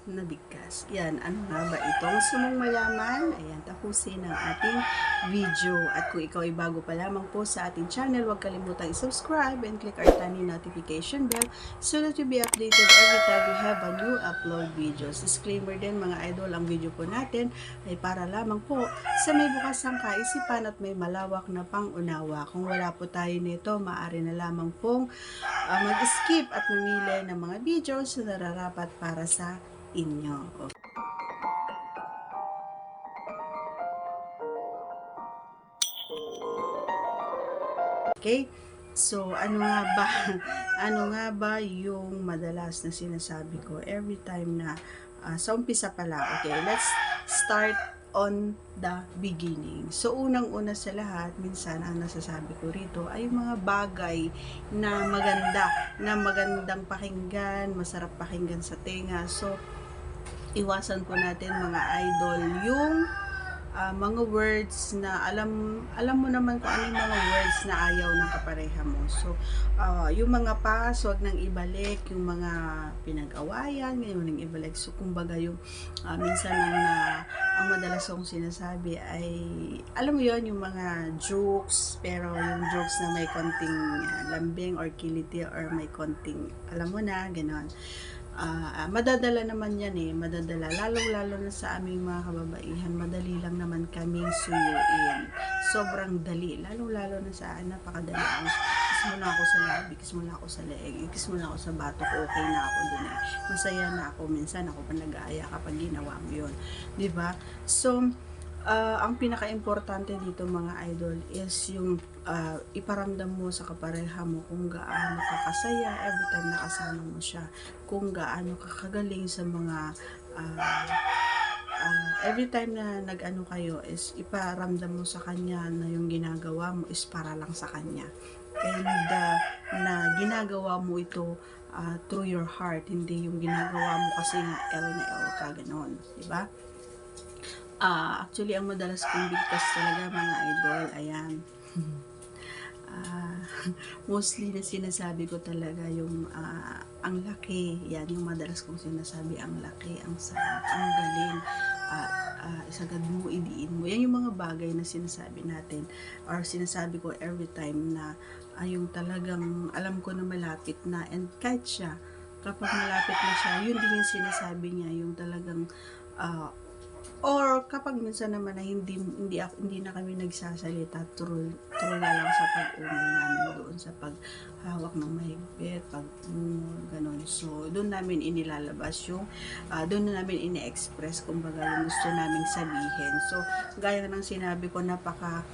Na bigkas. Yan, ano nga ba itong sumong mayaman? Ayan, tapusin ang ating video. At kung ikaw ay bago pa lamang po sa ating channel, huwag kalimutang i-subscribe and click our tiny notification bell so that you'll be updated every time we have a new upload videos. Disclaimer din mga idol, ang video po natin ay para lamang po sa may bukasang kaisipan at may malawak na pangunawa. Kung wala po tayo nito, maaari na lamang pong mag-skip at mamili ng mga videos na nararapat para sa inyo. Okay? So, ano nga ba yung madalas na sinasabi ko every time na sa umpisa pa lang. Okay, let's start on the beginning. So, unang-una sa lahat, minsan ang nasasabi ko rito ay mga bagay na magandang pakinggan, masarap pakinggan sa tenga. So, iwasan po natin mga idol yung mga words na alam mo naman kung ano yung mga words na ayaw ng kapareha mo. So, yung mga pass, wag nang ibalik, yung mga pinag-awayan, ngayon nang ibalik. So, kumbaga yung minsan ang madalas kong sinasabi ay, alam mo yon yung mga jokes, pero yung jokes na may konting lambing or kiliti or may konting, alam mo na, ganon. Madadala naman yan madadala, lalo na sa aming mga kababaihan, madali lang naman kaming suyuin, sobrang dali, lalo na sa akin, napakadali. Kiss mo na ako sa labi, kiss mo na ako sa leeg, kiss mo na ako sa batok, okay na ako dun masaya na ako, minsan ako pa nag-aaya kapag ginawa mo yun, diba? So, ang pinaka-importante dito mga idol is yung iparamdam mo sa kapareha mo kung gaano ka kasaya every time nakasama mo siya, kung gaano ka kagaling sa mga every time na nag-ano kayo is iparamdam mo sa kanya na yung ginagawa mo is para lang sa kanya, and na ginagawa mo ito through your heart, hindi yung ginagawa mo kasi nga L na L ka, ganon, diba? Actually, ang madalas kong bigkas talaga mga idol, ayan. Mostly na sinasabi ko talaga yung ang laki, yan yung madalas kong sinasabi, ang laki, ang sarap, ang galing, isagad mo, idiin mo. Yan yung mga bagay na sinasabi natin or sinasabi ko every time na yung talagang alam ko na malapit na, and kahit siya, kapag malapit na siya, yun din yung sinasabi niya, yung talagang or kapag minsan naman na hindi na kami nagsasalita, true na lang sa pag-ungol namin doon, sa paghawak ng mahigpit, ganon. So, doon namin inilalabas yung, doon na namin ini-express, kumbaga yung gusto naming sabihin. So, gaya ng sinabi ko, napaka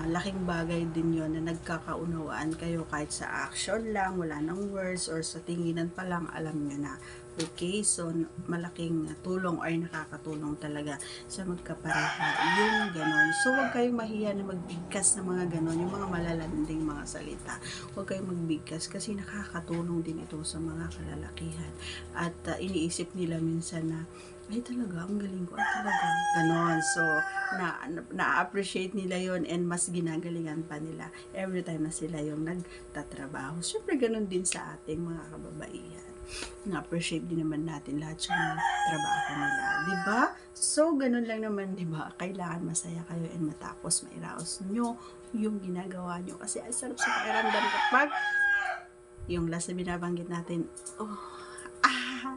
laking bagay din yon na nagkakaunawaan kayo kahit sa action lang, wala nang words, or sa tinginan pa lang, alam nyo na. Okay, so malaking tulong or nakakatulong talaga sa magkapareha yung ganon. So huwag kayong mahiya na magbigkas ng mga ganon, yung mga malalanding mga salita. Huwag kayong magbigkas kasi nakakatulong din ito sa mga kalalakihan. At iniisip nila minsan na, ay talaga, ang galing ko, ay talaga, ganon. So, na-appreciate nila yon, and mas ginagalingan pa nila every time na sila yung nagtatrabaho. Siyempre, ganon din sa ating mga kababaihan. Na-appreciate din naman natin lahat yung trabaho nila, diba? So, ganun lang naman, diba? Kailangan masaya kayo and matapos mairaos nyo yung ginagawa nyo. Kasi ay sarap sa pakiramdam kapag yung last na binabanggit natin,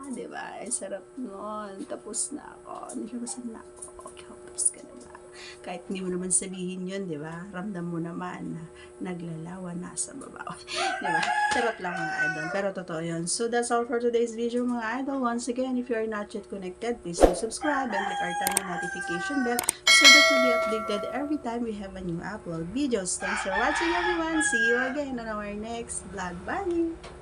diba? Ay sarap nun. Tapos na ako. Nilabasan na ako. Okay, tapos ka na ba? Kahit hindi mo naman sabihin yun, diba? Ramdam mo naman na naglalawa na sa baba. Diba? Sarap lang mga idol. Pero totoo yun. So that's all for today's video mga idol. Once again, if you are not yet connected, please do subscribe and click our tiny notification bell so that you'll be updated every time we have a new upload videos. Thanks for watching everyone. See you again on our next vlog. Bye!